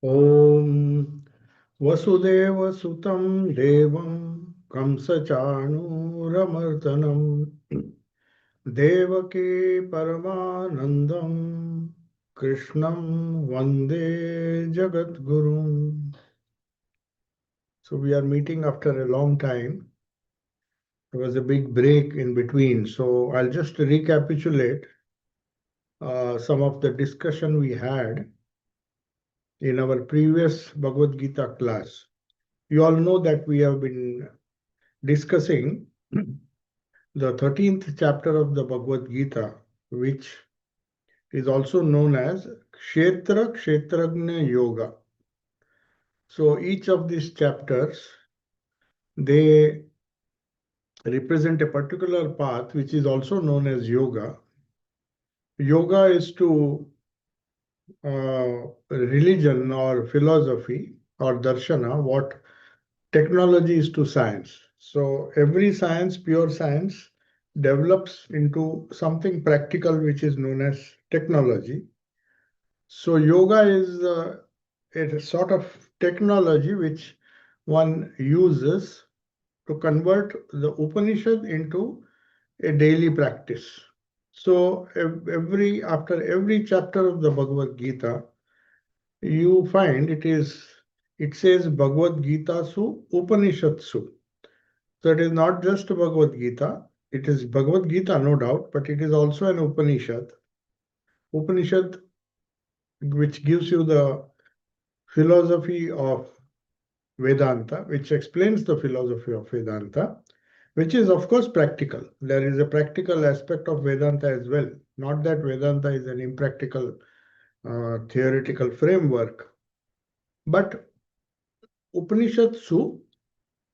Om Vasudeva Sutam Devam Kamsachanuramartanam Devaki Paramanandam Krishnam Vande Jagadgurum. So we are meeting after a long time. There was a big break in between. So I'll just recapitulate some of the discussion we had in our previous Bhagavad Gita class. You all know that we have been discussing the 13th chapter of the Bhagavad Gita, which is also known as Kshetra Kshetrajna Yoga. So each of these chapters, they represent a particular path which is also known as yoga. Yoga is to religion or philosophy or darshana what technology is to science. So every science, pure science, develops into something practical which is known as technology. So yoga is a sort of technology which one uses to convert the Upanishad into a daily practice. So every after every chapter of the Bhagavad Gita, you find it says Bhagavad Gita su Upanishadsu. So it is not just Bhagavad Gita. It is Bhagavad Gita, no doubt, but it is also an Upanishad. Upanishad, which gives you the philosophy of Vedanta, which explains the philosophy of Vedanta, which is, of course, practical. There is a practical aspect of Vedanta as well. Not that Vedanta is an impractical theoretical framework, but Upanishad Su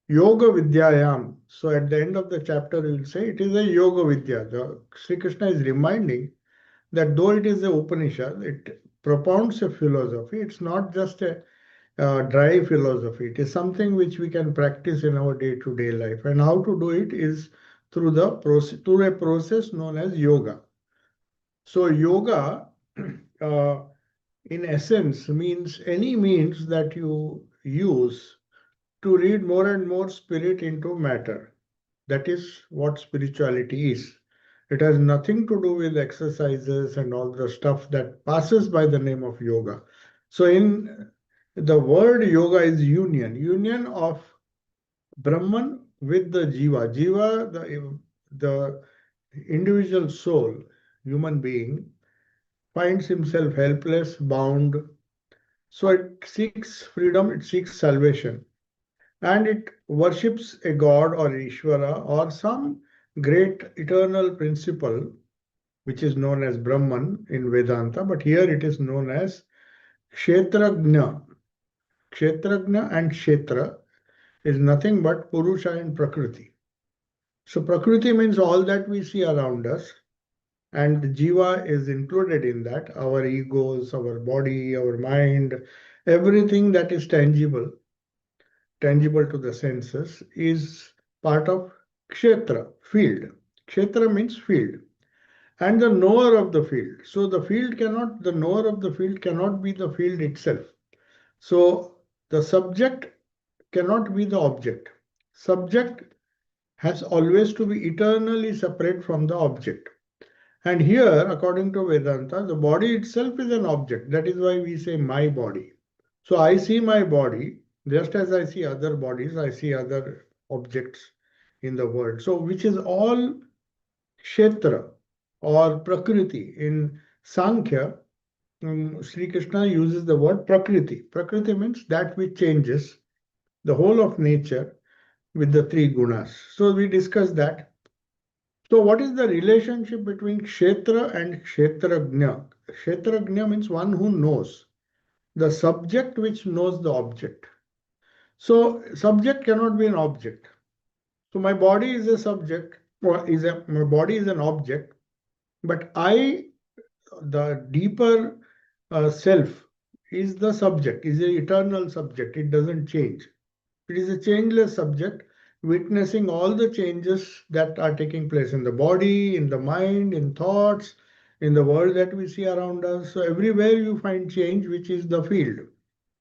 Yoga Vidyayam. So at the end of the chapter, you will say it is a Yoga Vidya. Sri Krishna is reminding that though it is a Upanishad, it propounds a philosophy. It's not just a dry philosophy. It is something which we can practice in our day-to-day life. And how to do it is through a process known as yoga. So yoga, uh, in essence, means any means that you use to read more and more spirit into matter. That is what spirituality is. It has nothing to do with exercises and all the stuff that passes by the name of yoga. So, in the word yoga is union of Brahman with the Jiva. Jiva, the individual soul, human being, finds himself helpless, bound. So it seeks freedom, it seeks salvation, and it worships a god or Ishvara or some great eternal principle which is known as Brahman in Vedanta, but here it is known as Kshetrajna. Kshetrajna and Kshetra is nothing but Purusha and Prakriti. So Prakriti means all that we see around us, and Jiva is included in that, our egos, our body, our mind, everything that is tangible to the senses, is part of Kshetra, field. Kshetra means field. And the knower of the field. So the knower of the field cannot be the field itself. So the subject cannot be the object. Subject has always to be eternally separate from the object. And here, according to Vedanta, the body itself is an object. That is why we say my body. So I see my body just as I see other bodies, I see other objects in the world. So which is all Kshetra or Prakriti. In Sankhya, Sri Krishna uses the word Prakriti. Prakriti means that which changes the whole of nature with the three gunas. So we discussed that. So what is the relationship between Kshetra and Kshetrajna? Kshetrajna means one who knows. The subject which knows the object. So subject cannot be an object. So my body is a subject, or my body is an object, but the deeper self, is the subject, is an eternal subject. It doesn't change. It is a changeless subject, witnessing all the changes that are taking place in the body, in the mind, in thoughts, in the world that we see around us. So everywhere you find change, which is the field.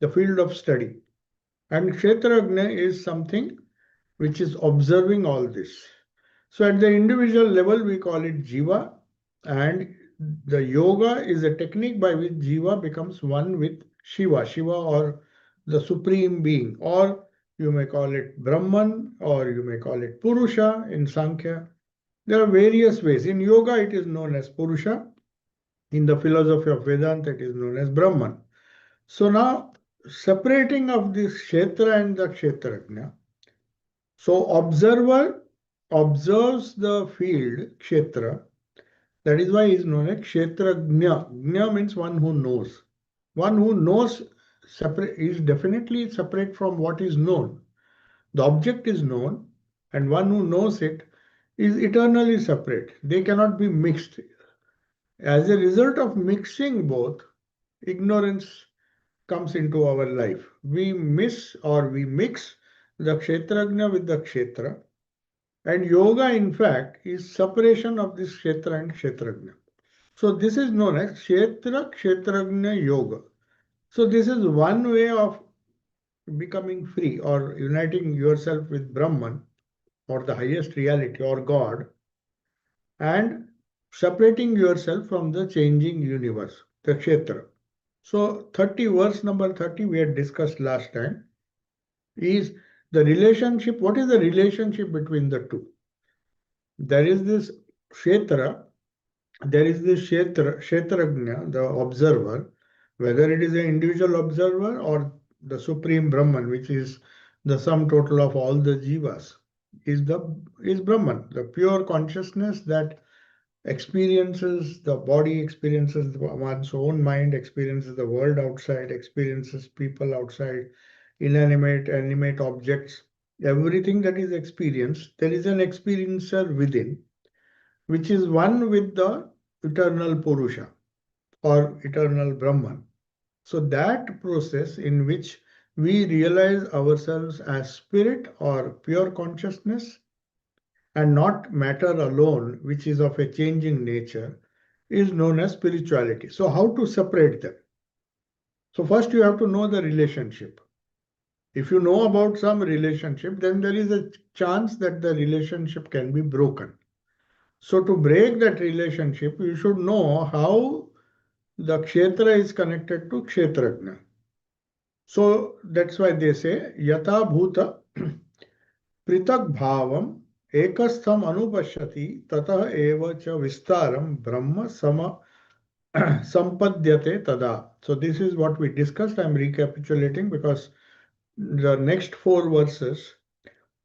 the field of study. And Kshetrajna is something which is observing all this. So at the individual level, we call it Jiva, and the yoga is a technique by which Jiva becomes one with Shiva, Shiva or the Supreme Being, or you may call it Brahman, or you may call it Purusha in Sankhya. There are various ways. In yoga, it is known as Purusha. In the philosophy of Vedanta, it is known as Brahman. So now, separating of this Kshetra and the Kshetrajna, so observer observes the field, Kshetra. That is why he is known as Kshetrajna. Jna means one who knows. One who knows separate is definitely separate from what is known. The object is known, and one who knows it is eternally separate. They cannot be mixed. As a result of mixing both, ignorance comes into our life. We miss or we mix the Kshetrajna with the Kshetra. And yoga, in fact, is separation of this Kshetra and Kshetrajna. So this is known as Kshetra Kshetrajna Yoga. So this is one way of becoming free or uniting yourself with Brahman or the highest reality or God and separating yourself from the changing universe, the Kshetra. So 30 verse number 30 we had discussed last time is the relationship. What is the relationship between the two? There is this Kshetra, there is this Kshetrajna, the observer, whether it is an individual observer or the Supreme Brahman, which is the sum total of all the jivas, is Brahman, the pure consciousness that experiences the body, experiences one's own mind, experiences the world outside, experiences people outside, inanimate, animate objects, everything that is experienced, there is an experiencer within, which is one with the eternal Purusha or eternal Brahman. So that process in which we realize ourselves as spirit or pure consciousness and not matter alone, which is of a changing nature, is known as spirituality. So how to separate them? So first you have to know the relationship. If you know about some relationship, then there is a chance that the relationship can be broken. So to break that relationship, you should know how the Kshetra is connected to Kshetrajna. So that's why they say, Yata Bhuta Pritak Bhavam Ekastham Anupashyati Tatah Eva Cha Vistaram Brahma Sama Sampadyate Tada. So this is what we discussed. I'm recapitulating because the next four verses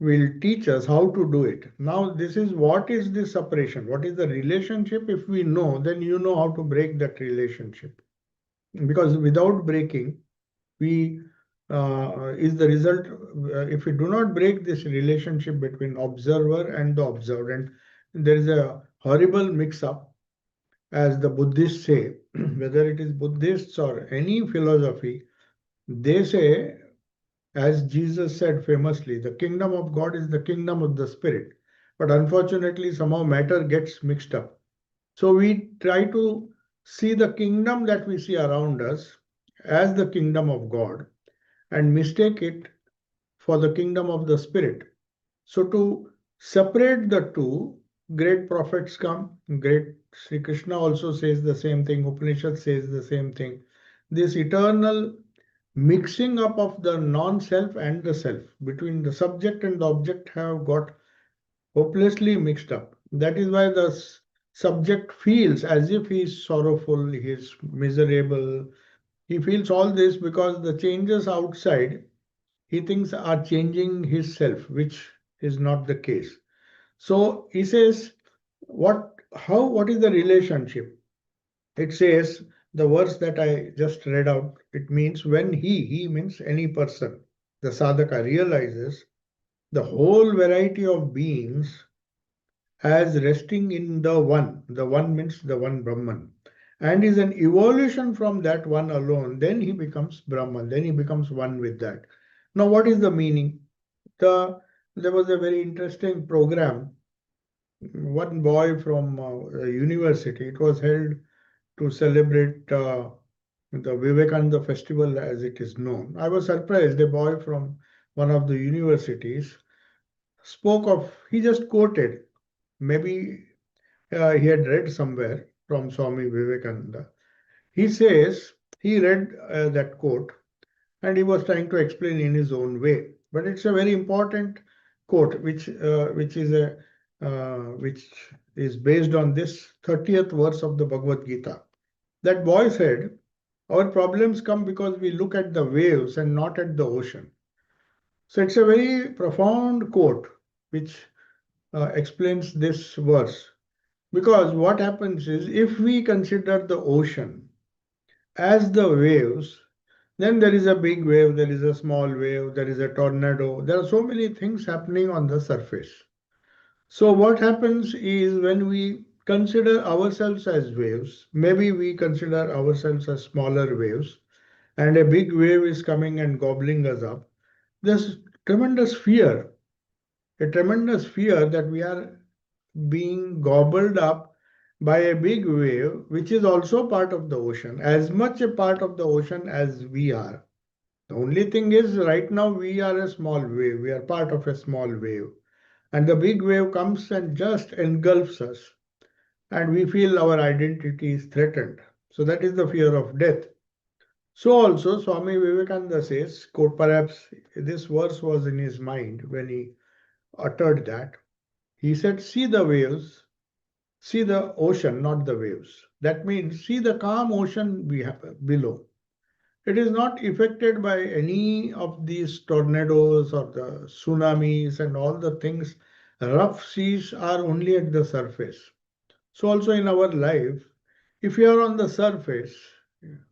will teach us how to do it. Now, this is what is the separation? What is the relationship? If we know, then you know how to break that relationship. Because without breaking, we is the result. If we do not break this relationship between observer and the observed, and there is a horrible mix-up, as the Buddhists say, whether it is Buddhists or any philosophy, they say, as Jesus said famously, the kingdom of God is the kingdom of the spirit. But unfortunately, somehow matter gets mixed up. So we try to see the kingdom that we see around us as the kingdom of God and mistake it for the kingdom of the spirit. So to separate the two, great prophets come, great Sri Krishna also says the same thing, Upanishad says the same thing. This eternal mixing up of the non-self and the self, between the subject and the object, have got hopelessly mixed up. That is why the subject feels as if he is sorrowful, he is miserable. He feels all this because the changes outside he thinks are changing his self, which is not the case. So he says, what is the relationship? It says, the verse that I just read out, it means when he means any person, the sadhaka realizes the whole variety of beings as resting in the one means the one Brahman, and is an evolution from that one alone, then he becomes Brahman, then he becomes one with that. Now, what is the meaning? There was a very interesting program. One boy from a university, it was held to celebrate the Vivekananda festival as it is known. I was surprised. A boy from one of the universities spoke of, he just quoted, maybe he had read somewhere from Swami Vivekananda. He says he read that quote and he was trying to explain in his own way. But it's a very important quote, which is based on this 30th verse of the Bhagavad Gita. That boy said, "Our problems come because we look at the waves and not at the ocean." So it's a very profound quote which explains this verse. Because what happens is, if we consider the ocean as the waves, then there is a big wave, there is a small wave, there is a tornado. There are so many things happening on the surface. So what happens is, when we consider ourselves as waves, maybe we consider ourselves as smaller waves, and a big wave is coming and gobbling us up. There's tremendous fear, a tremendous fear that we are being gobbled up by a big wave, which is also part of the ocean, as much a part of the ocean as we are. The only thing is, right now we are a small wave, we are part of a small wave, and the big wave comes and just engulfs us, and we feel our identity is threatened. So that is the fear of death. So also Swami Vivekananda says, quote, perhaps this verse was in his mind when he uttered that. He said, see the waves, see the ocean, not the waves. That means see the calm ocean below. It is not affected by any of these tornadoes or the tsunamis and all the things. Rough seas are only at the surface. So also in our life, if we are on the surface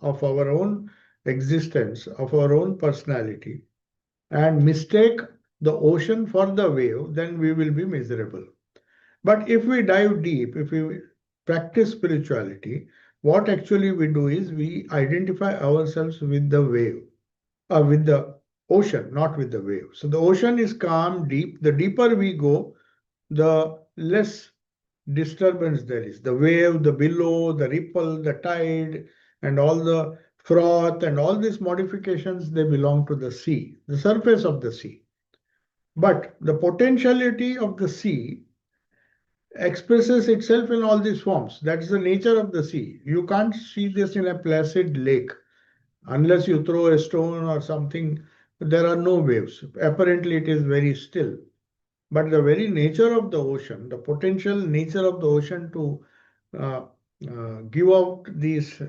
of our own existence, of our own personality, and mistake the ocean for the wave, then we will be miserable. But if we dive deep, if we practice spirituality, what actually we do is we identify ourselves with the wave, with the ocean, not with the wave. So the ocean is calm, deep. The deeper we go, the less disturbance there is. The wave, the billow, the ripple, the tide, and all the froth and all these modifications, they belong to the sea, the surface of the sea. But the potentiality of the sea expresses itself in all these forms. That's the nature of the sea. You can't see this in a placid lake unless you throw a stone or something. There are no waves. Apparently, it is very still. But the very nature of the ocean, the potential nature of the ocean to uh, give out these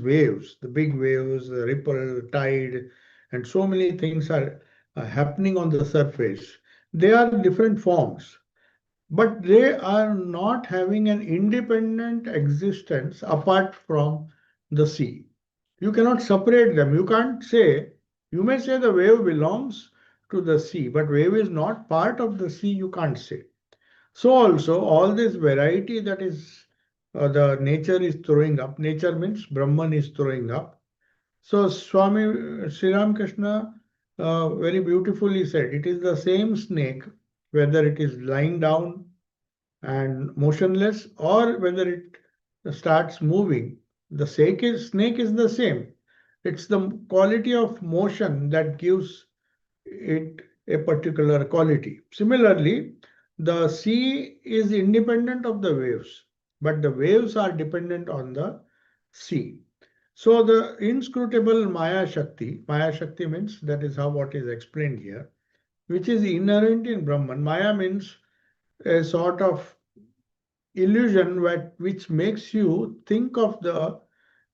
waves, the big waves, the ripple, tide, and so many things are happening on the surface. They are different forms, but they are not having an independent existence apart from the sea. You cannot separate them. You can't say, you may say the wave belongs to the sea, but wave is not part of the sea, you can't say. So also all this variety that is the nature is throwing up, nature means Brahman is throwing up. So Swami Sri Ramakrishna very beautifully said, it is the same snake, whether it is lying down and motionless or whether it starts moving. The snake is the same. It's the quality of motion that gives it a particular quality. Similarly, the sea is independent of the waves, but the waves are dependent on the sea. So the inscrutable Maya Shakti means, that is how what is explained here, which is inherent in Brahman. Maya means a sort of illusion which makes you think of the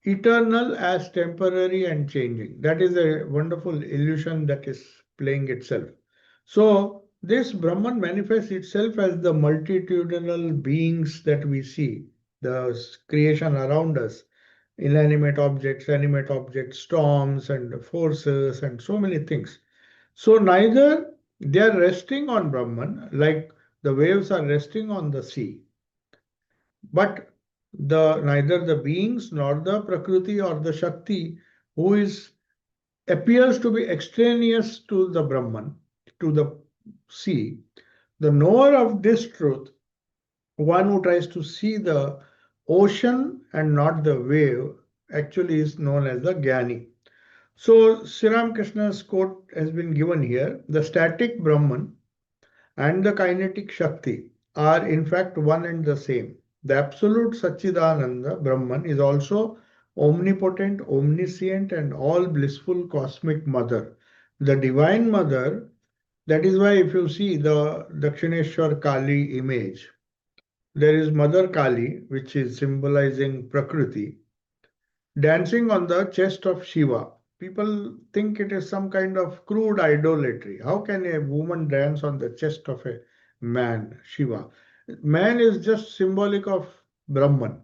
eternal as temporary and changing. That is a wonderful illusion that is playing itself. So, this Brahman manifests itself as the multitudinal beings that we see, the creation around us, inanimate objects, animate objects, storms and forces, and so many things. So, neither they are resting on Brahman like the waves are resting on the sea, but the neither the beings nor the Prakriti or the Shakti who is appears to be extraneous to the Brahman, to the sea. The knower of this truth, one who tries to see the ocean and not the wave, actually is known as the Jnani. So Sri Ramakrishna's quote has been given here. The static Brahman and the kinetic Shakti are in fact one and the same. The absolute Satchidananda Brahman is also omnipotent, omniscient, and all blissful cosmic mother. The divine mother, that is why if you see the Dakshineshwar Kali image, there is Mother Kali, which is symbolizing Prakriti, dancing on the chest of Shiva. People think it is some kind of crude idolatry. How can a woman dance on the chest of a man, Shiva? Man is just symbolic of Brahman.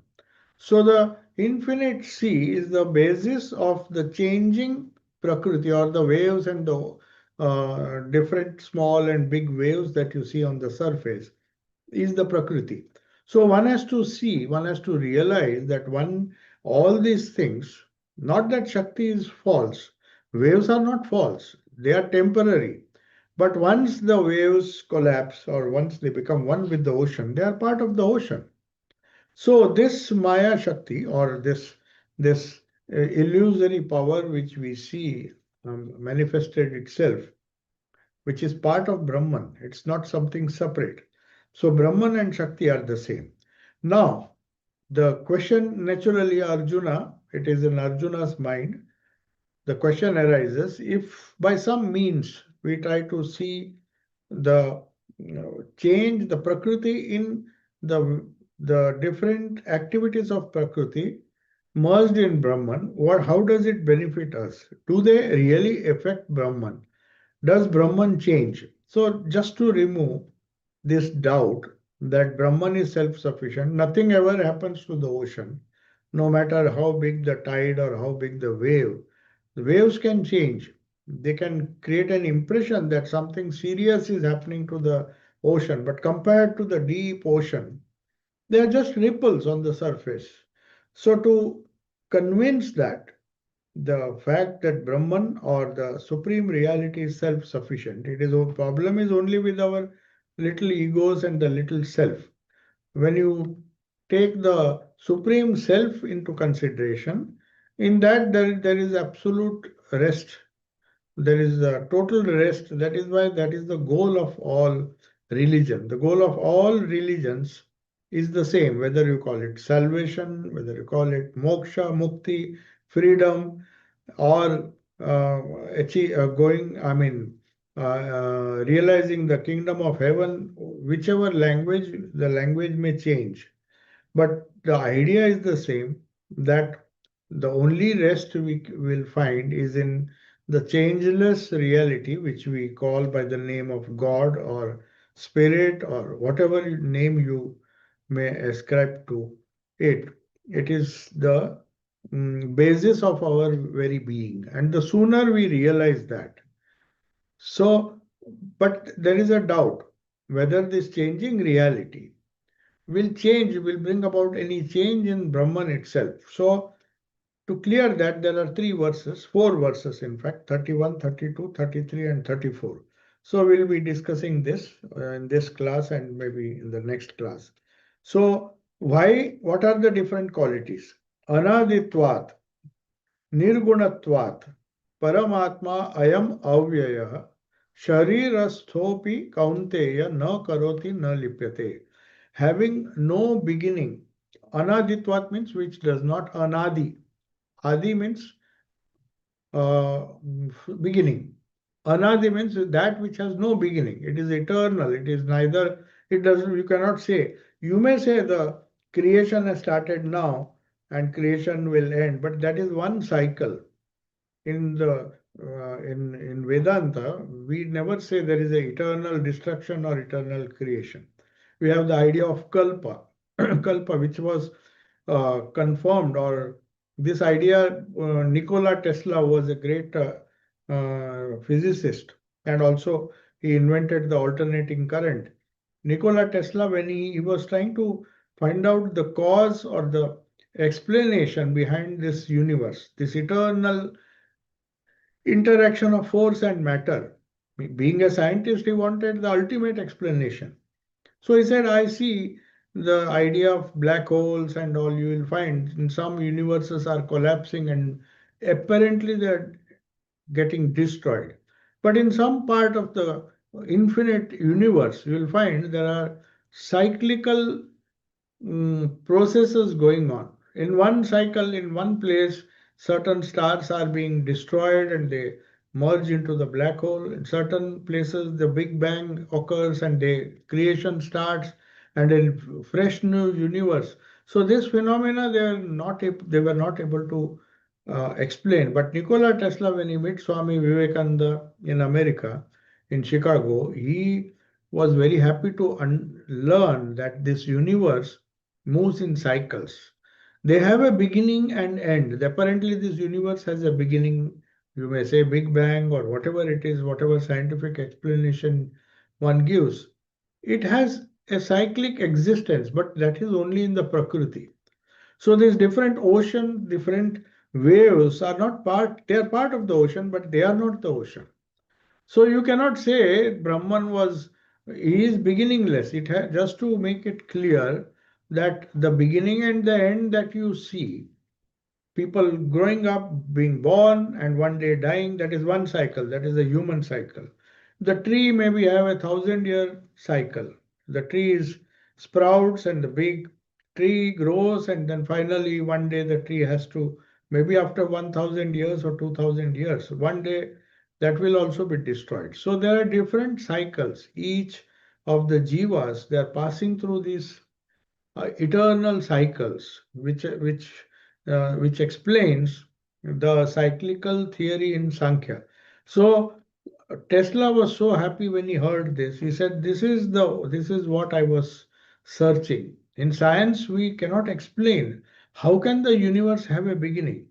So the infinite sea is the basis of the changing Prakriti, or the waves and the different small and big waves that you see on the surface is the Prakriti. So one has to see, one has to realize that all these things, not that Shakti is false, waves are not false, they are temporary. But once the waves collapse or once they become one with the ocean, they are part of the ocean. So this Maya Shakti, or this illusory power which we see manifested itself, which is part of Brahman. It's not something separate. So Brahman and Shakti are the same. Now, the question naturally, Arjuna, it is in Arjuna's mind, the question arises, if by some means we try to see the change the Prakriti in the different activities of Prakriti merged in Brahman, how does it benefit us? Do they really affect Brahman? Does Brahman change? So, just to remove this doubt that Brahman is self sufficient, nothing ever happens to the ocean, no matter how big the tide or how big the wave. The waves can change. They can create an impression that something serious is happening to the ocean, but compared to the deep ocean, they are just ripples on the surface. So, to convince that the fact that Brahman or the supreme reality is self-sufficient. It is our problem is only with our little egos and the little self. When you take the supreme self into consideration, in that there is absolute rest. There is a total rest. That is why that is the goal of all religion. The goal of all religions is the same, whether you call it salvation, whether you call it moksha, mukti, freedom, or realizing the kingdom of heaven, whichever language, the language may change. But the idea is the same, that the only rest we will find is in the changeless reality, which we call by the name of God or Spirit or whatever name you may ascribe to it. It is the basis of our very being. And the sooner we realize that, so, but there is a doubt whether this changing reality will bring about any change in Brahman itself. So, to clear that, there are four verses in fact, 31, 32, 33, and 34. So, we'll be discussing this in this class and maybe in the next class. So, what are the different qualities? Anaditvat, Nirgunatvat, Paramatma ayam avyaya, Sharirasthopi kaunteya na karoti na lipyate. Having no beginning. Anaditvat means which does not anadi. Adi means beginning. Anadi means that which has no beginning. It is eternal. It is neither, it doesn't, you cannot say. You may say the creation has started now and creation will end, but that is one cycle. In Vedanta, we never say there is a eternal destruction or eternal creation. We have the idea of kalpa, kalpa, which was confirmed, or this idea. Nikola Tesla was a great physicist, and also he invented the alternating current. Nikola Tesla, when he was trying to find out the cause or the explanation behind this universe, this eternal interaction of force and matter. Being a scientist, he wanted the ultimate explanation. So he said, I see the idea of black holes and all, you will find in some universes are collapsing and apparently they're getting destroyed. But in some part of the infinite universe, you will find there are cyclical processes going on. In one cycle, in one place, certain stars are being destroyed and they merge into the black hole. In certain places, the Big Bang occurs and the creation starts and a fresh new universe. So this phenomena they were not able to explain. But Nikola Tesla, when he met Swami Vivekananda in America, in Chicago, he was very happy to learn that this universe moves in cycles. They have a beginning and end. Apparently, this universe has a beginning. You may say Big Bang or whatever it is, whatever scientific explanation one gives. It has a cyclic existence, but that is only in the Prakriti. So these different ocean, different waves are not part, they are part of the ocean, but they are not the ocean. So you cannot say Brahman he is beginningless. Just to make it clear that the beginning and the end that you see, people growing up, being born, and one day dying, that is one cycle, that is the human cycle. The tree maybe have 1,000 year cycle. The tree is sprouts and the big tree grows, and then finally one day the tree has to, maybe after 1,000 years or 2,000 years, one day that will also be destroyed. So there are different cycles. Each of the jivas, they are passing through these eternal cycles, which explains the cyclical theory in Sankhya. So Tesla was so happy when he heard this. He said, "This is what I was searching. In science, we cannot explain how can the universe have a beginning.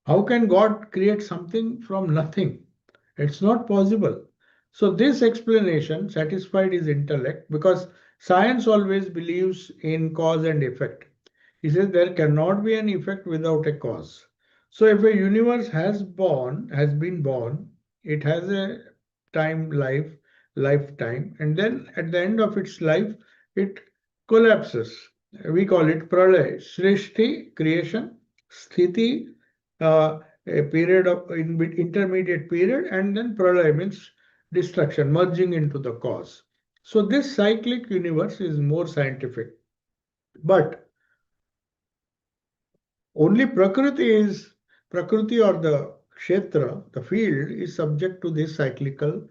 How can God create something from nothing? It's not possible." So this explanation satisfied his intellect because science always believes in cause and effect. He says there cannot be an effect without a cause. So if a universe has been born, it has a lifetime, and then at the end of its life, it collapses. We call it pralay, srishti, creation, sthiti, a period of intermediate period, and then pralay means destruction, merging into the cause. So this cyclic universe is more scientific. But only Prakriti or the Kshetra, the field, is subject to this cyclical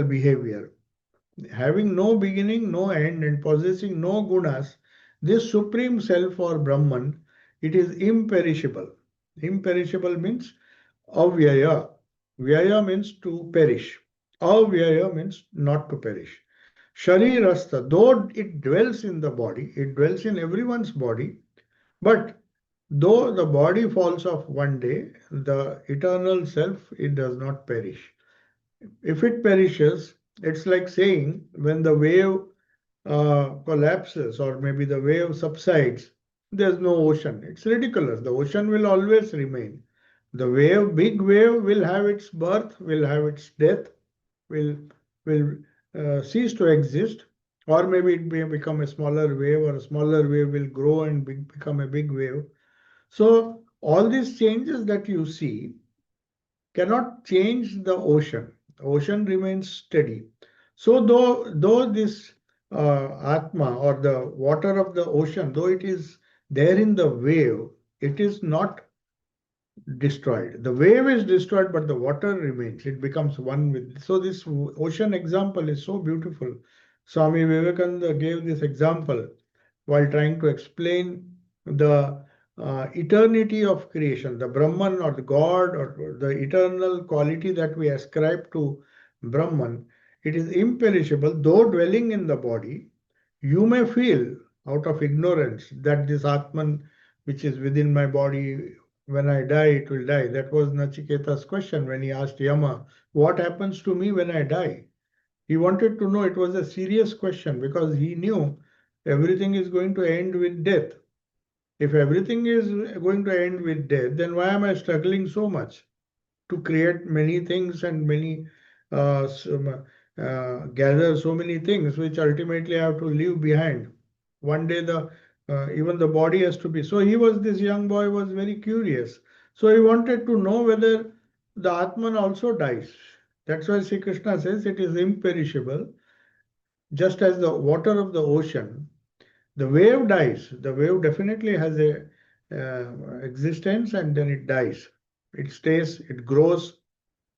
behavior. Having no beginning, no end, and possessing no gunas, this supreme self or Brahman, it is imperishable. Imperishable means avyaya. Vyaya means to perish. Avyaya means not to perish. Sharirastha, though it dwells in the body, it dwells in everyone's body, but though the body falls off one day, the eternal self, it does not perish. If it perishes, it's like saying when the wave collapses or maybe the wave subsides, there's no ocean. It's ridiculous. The ocean will always remain. The big wave, will have its birth, will have its death, will cease to exist, or maybe it may become a smaller wave, or a smaller wave will grow and become a big wave. So all these changes that you see cannot change the ocean. The ocean remains steady. So though this Atma or the water of the ocean, though it is there in the wave, it is not destroyed. The wave is destroyed, but the water remains. It becomes one with. So this ocean example is so beautiful. Swami Vivekananda gave this example while trying to explain the eternity of creation, the Brahman or the God or the eternal quality that we ascribe to Brahman. It is imperishable, though dwelling in the body. You may feel out of ignorance that this Atman, which is within my body, when I die, it will die. That was Nachiketa's question when he asked Yama, what happens to me when I die? He wanted to know. It was a serious question because he knew everything is going to end with death. If everything is going to end with death, then why am I struggling so much to create many things and many gather so many things which ultimately have to leave behind. One day the even the body has to be. So this young boy was very curious. So he wanted to know whether the Atman also dies. That's why Sri Krishna says it is imperishable, just as the water of the ocean. The wave dies. The wave definitely has a existence and then it dies. It stays, it grows,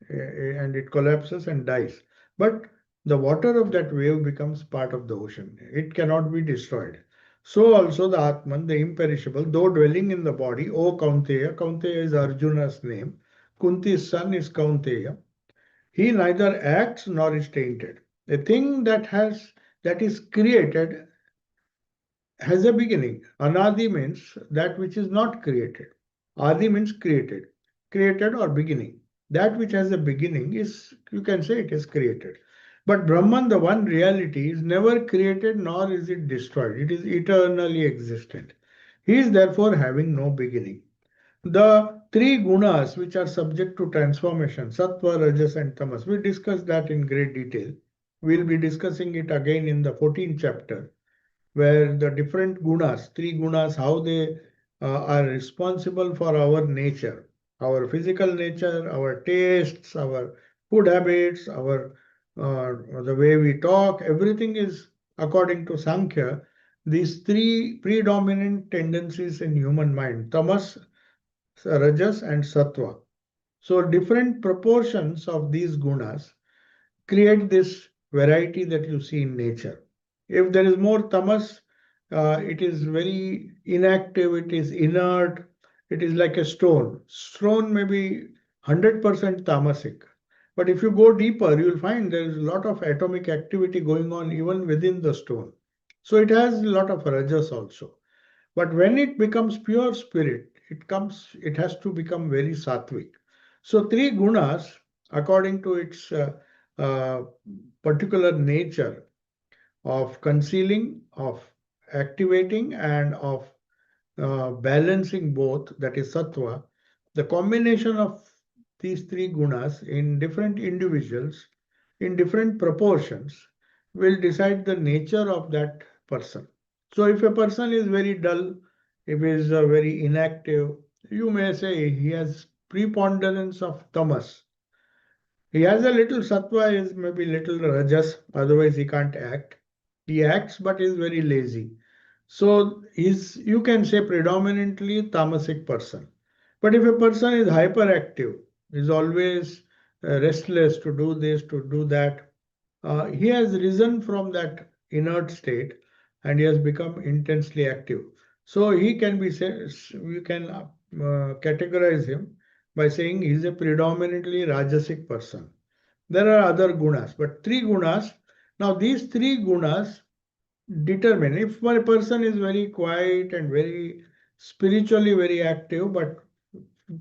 and it collapses and dies. But the water of that wave becomes part of the ocean. It cannot be destroyed. So also the Atman, the imperishable, though dwelling in the body, O Kaunteya, Kaunteya is Arjuna's name, Kunti's son is Kaunteya. He neither acts nor is tainted. A thing that is created has a beginning. Anadi means that which is not created. Adi means created, created or beginning. That which has a beginning is, you can say it is created. But Brahman, the one reality, is never created nor is it destroyed. It is eternally existent. He is therefore having no beginning. The three gunas which are subject to transformation, sattva, rajas, and tamas, we discussed that in great detail. We'll be discussing it again in the 14th chapter, where the different gunas, three gunas, how they are responsible for our nature, our physical nature, our tastes, our food habits, our the way we talk, everything is according to Sankhya. These three predominant tendencies in human mind, tamas, rajas, and sattva. So different proportions of these gunas create this variety that you see in nature. If there is more tamas, it is very inactive, it is inert, it is like a stone. Stone may be 100% tamasic. But if you go deeper, you will find there is a lot of atomic activity going on even within the stone. So it has a lot of rajas also. But when it becomes pure spirit, it has to become very sattvic. So three gunas, according to its uh, particular nature of concealing, of activating, and of balancing both, that is sattva, the combination of these three gunas in different individuals, in different proportions, will decide the nature of that person. So if a person is very dull, if he is very inactive, you may say he has preponderance of tamas. He has a little sattva, is maybe little rajas, otherwise he can't act. He acts but is very lazy. So you can say predominantly tamasic person. But if a person is hyperactive, is always restless to do this, to do that, he has risen from that inert state and he has become intensely active. So he can be said, we can categorize him by saying he is a predominantly rajasic person. There are other gunas, but three gunas. Now these three gunas determine if one person is very quiet and very spiritually very active, but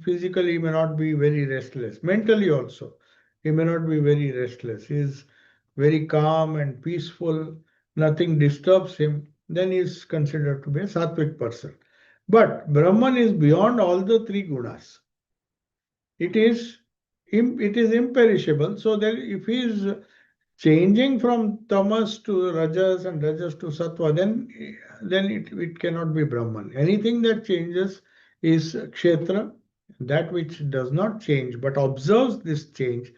physically he may not be very restless. Mentally also, he may not be very restless. He is very calm and peaceful. Nothing disturbs him. Then he is considered to be a sattvic person. But Brahman is beyond all the three gunas. It is it is imperishable. So that if he is changing from tamas to rajas and rajas to sattva, then it cannot be Brahman. Anything that changes is kshetra. That which does not change but observes this change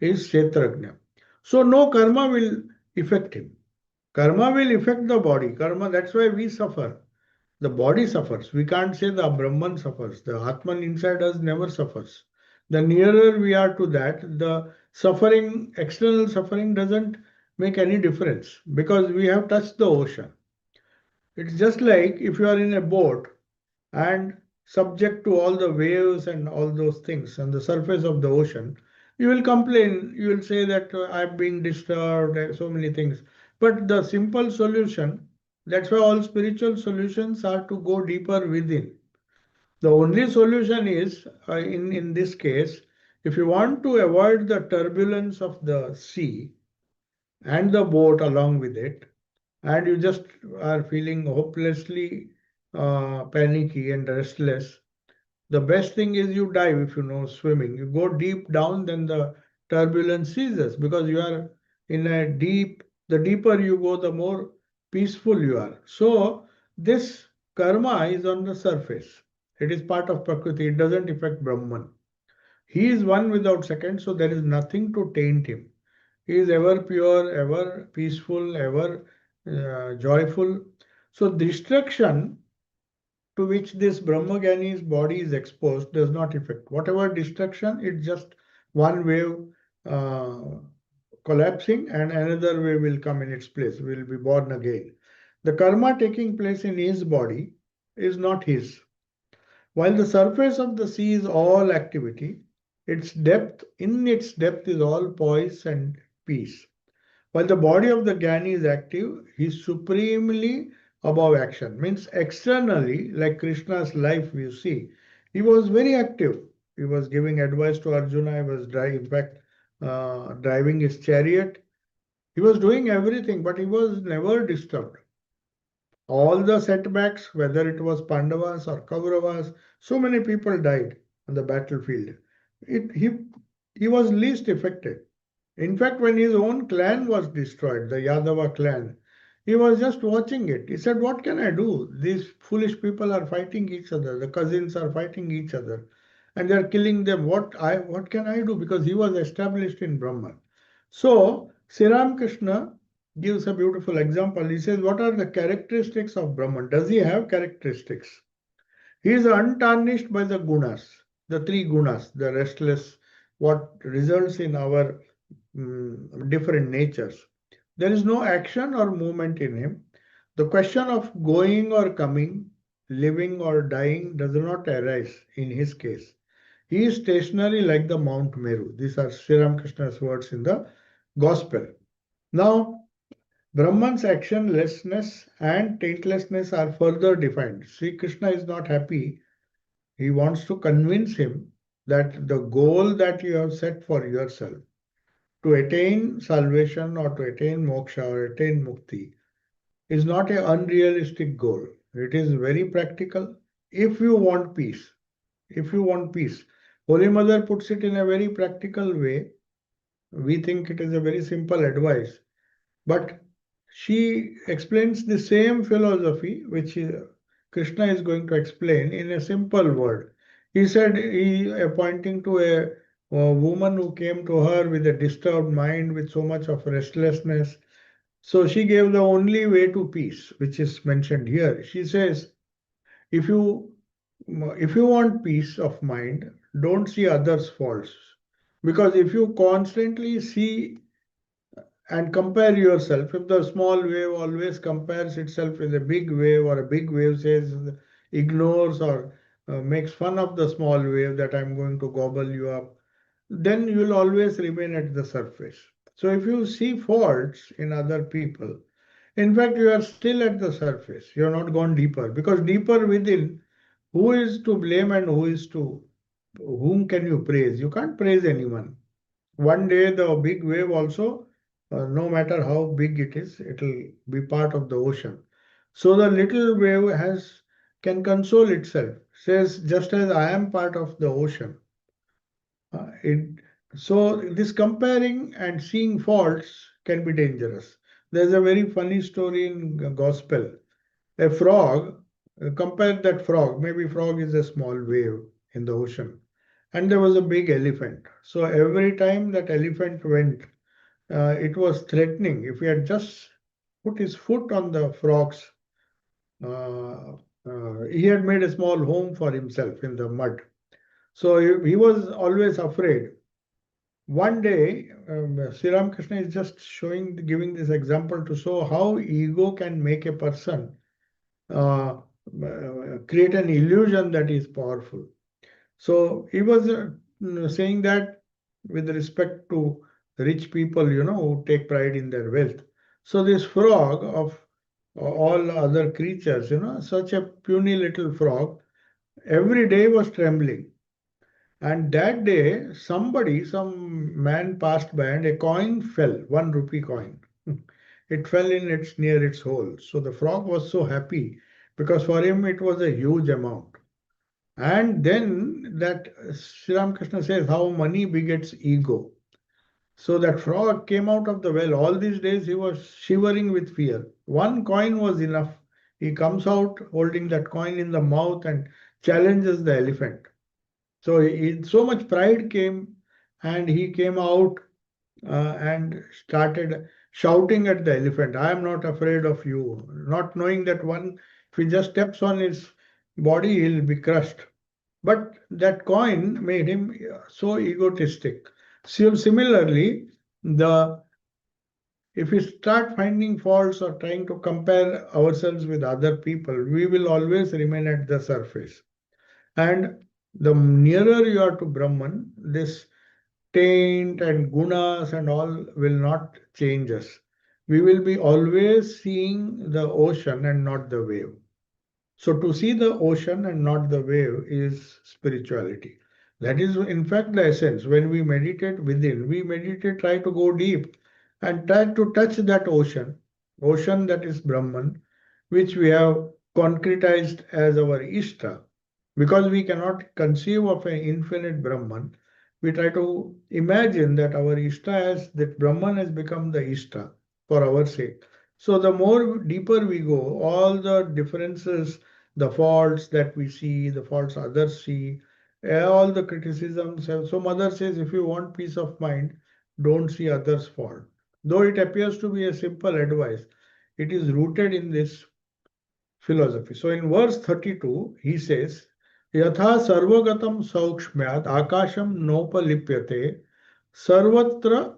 is kshetrajna. So no karma will affect him. Karma will affect the body. Karma, that's why we suffer. The body suffers. We can't say the Brahman suffers. The Atman inside us never suffers. The nearer we are to that, the suffering, external suffering doesn't make any difference because we have touched the ocean. It's just like if you are in a boat and subject to all the waves and all those things on the surface of the ocean, you will complain, you will say that I'm being disturbed, so many things. But the simple solution, that's why all spiritual solutions are to go deeper within. The only solution is, in this case, if you want to avoid the turbulence of the sea and the boat along with it, and you just are feeling hopelessly panicky and restless, the best thing is you dive if you know swimming. You go deep down, then the turbulence ceases because you are the deeper you go, the more peaceful you are. So this karma is on the surface. It is part of Prakriti. It doesn't affect Brahman. He is one without second, so there is nothing to taint him. He is ever pure, ever peaceful, ever joyful. So destruction to which this Brahmagani's body is exposed does not affect. Whatever destruction, it's just one wave uh, collapsing and another wave will come in its place, will be born again. The karma taking place in his body is not his. While the surface of the sea is all activity, in its depth is all poise and peace. While the body of the Jnani is active, he is supremely above action. Means externally, like Krishna's life you see, he was very active. He was giving advice to Arjuna, he was in fact, driving his chariot. He was doing everything, but he was never disturbed. All the setbacks, whether it was Pandavas or Kauravas, so many people died on the battlefield. It, he was least affected. In fact, when his own clan was destroyed, the Yadava clan, he was just watching it. He said, what can I do? These foolish people are fighting each other. The cousins are fighting each other and they're killing them. What can I do? Because he was established in Brahman. So, Sri Krishna gives a beautiful example. He says, what are the characteristics of Brahman? Does he have characteristics? He is untarnished by the gunas, the three gunas, the restless, what results in our different natures. There is no action or movement in him. The question of going or coming, living or dying does not arise in his case. He is stationary like the Mount Meru. These are Sri Ramakrishna's words in the Gospel. Now, Brahman's actionlessness and taintlessness are further defined. Sri Krishna is not happy. He wants to convince him that the goal that you have set for yourself to attain salvation or to attain moksha or attain mukti is not an unrealistic goal. It is very practical. If you want peace, if you want peace, Holy Mother puts it in a very practical way. We think it is a very simple advice, but she explains the same philosophy which Krishna is going to explain in a simple word. He said, pointing to a woman who came to her with a disturbed mind, with so much of restlessness. So she gave the only way to peace, which is mentioned here. She says, if you if you want peace of mind, don't see others' faults. Because if you constantly see and compare yourself. If the small wave always compares itself with a big wave, or a big wave says, ignores or makes fun of the small wave that I'm going to gobble you up, then you will always remain at the surface. So if you see faults in other people, in fact, you are still at the surface. You have not gone deeper, because deeper within, who is to blame and whom can you praise? You can't praise anyone. One day the big wave also, no matter how big it is, it will be part of the ocean. So the little wave can console itself, says, just as I am part of the ocean. It, so this comparing and seeing faults can be dangerous. There's a very funny story in Gospel. A frog, compare that frog, maybe frog is a small wave in the ocean, and there was a big elephant. So every time that elephant went, it was threatening. If he had just put his foot on the frog's, he had made a small home for himself in the mud. So he was always afraid. One day, Sri Ramakrishna is just giving this example to show how ego can make a person create an illusion that is powerful. So he was saying that with respect to rich people, who take pride in their wealth. So this frog of all other creatures, such a puny little frog, every day was trembling. And that day, some man passed by and a coin fell, 1 rupee coin. It fell near its hole. So the frog was so happy because for him it was a huge amount. And then that Sri Ramakrishna says how money begets ego. So that frog came out of the well. All these days he was shivering with fear. One coin was enough. He comes out holding that coin in the mouth and challenges the elephant. So so much pride came, and he came out and started shouting at the elephant, I am not afraid of you. Not knowing that if he just steps on his body, he'll be crushed. But that coin made him so egotistic. So similarly, the if we start finding faults or trying to compare ourselves with other people, we will always remain at the surface. And the nearer you are to Brahman, this taint and gunas and all will not change us. We will be always seeing the ocean and not the wave. So to see the ocean and not the wave is spirituality. That is, in fact, the essence. When we meditate within, we meditate, try to go deep and try to touch that ocean that is Brahman, which we have concretized as our Ishta. Because we cannot conceive of an infinite Brahman, we try to imagine that our Ishta that Brahman has become the Ishta for our sake. So the more deeper we go, all the differences, the faults that we see, the faults others see, all the criticisms. So Mother says, if you want peace of mind, don't see others' fault. Though it appears to be a simple advice, it is rooted in this philosophy. So in verse 32, he says, Yatha sarvagatam saukshmyat akasham nopalipyate sarvatra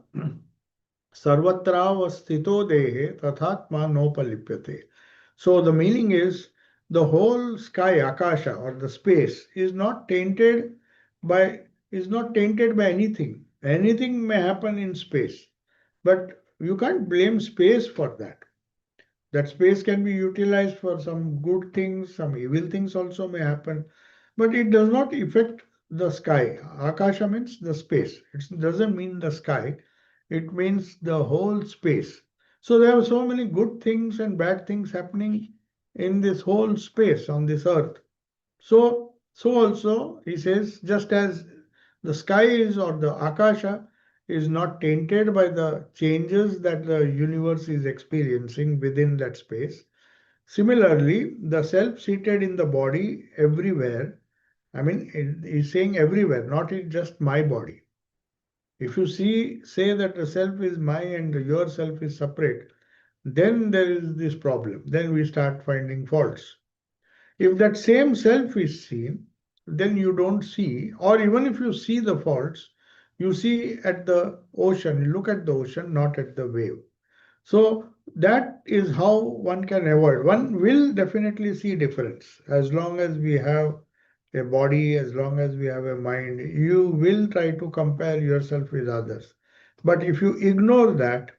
sarvatravastito dehe tathatma nopalipyate. So the meaning is the whole sky, akasha or the space by is not tainted by anything. Anything may happen in space, but you can't blame space for that. That space can be utilized for some good things, some evil things also may happen, but it does not affect the sky. Akasha means the space. It doesn't mean the sky, it means the whole space. So there are so many good things and bad things happening in this whole space on this earth. So also he says, just as the sky is or the akasha is not tainted by the changes that the universe is experiencing within that space. Similarly, the self seated in the body everywhere, I mean, he's saying everywhere, not in just my body. If you say that the self is my and your self is separate, then there is this problem. Then we start finding faults. If that same self is seen, then you don't see, or even if you see the faults, you see at the ocean, you look at the ocean, not at the wave. So that is how one can avoid. One will definitely see difference as long as we have a body, as long as we have a mind. You will try to compare yourself with others. But if you ignore that,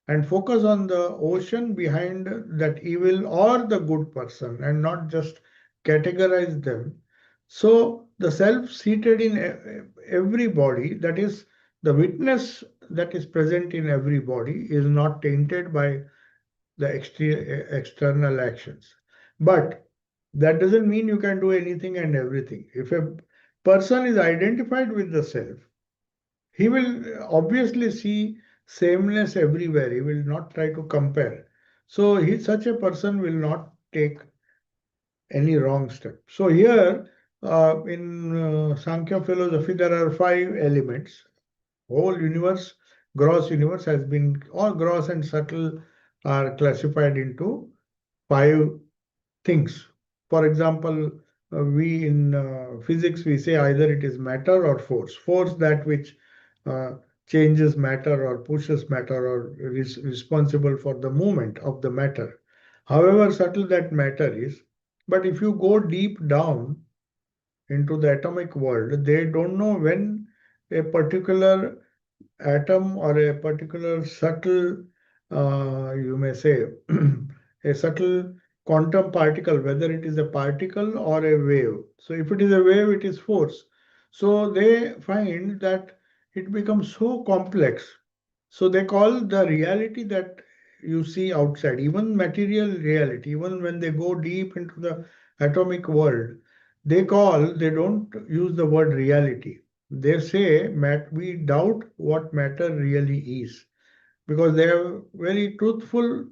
and focus on the ocean behind that evil or the good person and not just categorize them. So the self seated in every body, that is the witness that is present in every body, is not tainted by the external actions. But that doesn't mean you can do anything and everything. If a person is identified with the self, he will obviously see sameness everywhere. He will not try to compare. So such a person will not take any wrong step. So here in Sankhya philosophy, there are 5 elements. Whole universe, gross universe has been, all gross and subtle are classified into 5 things. For example, we in physics, we say either it is matter or force. Force, that which uh, changes matter or pushes matter or is responsible for the movement of the matter. However subtle that matter is, but if you go deep down into the atomic world, they don't know when a particular atom or a particular subtle, you may say, a subtle quantum particle, whether it is a particle or a wave. So if it is a wave, it is force. So they find that it becomes so complex. So they call the reality that you see outside, even material reality, even when they go deep into the atomic world, they don't use the word reality. They say we doubt what matter really is, because they are very truthful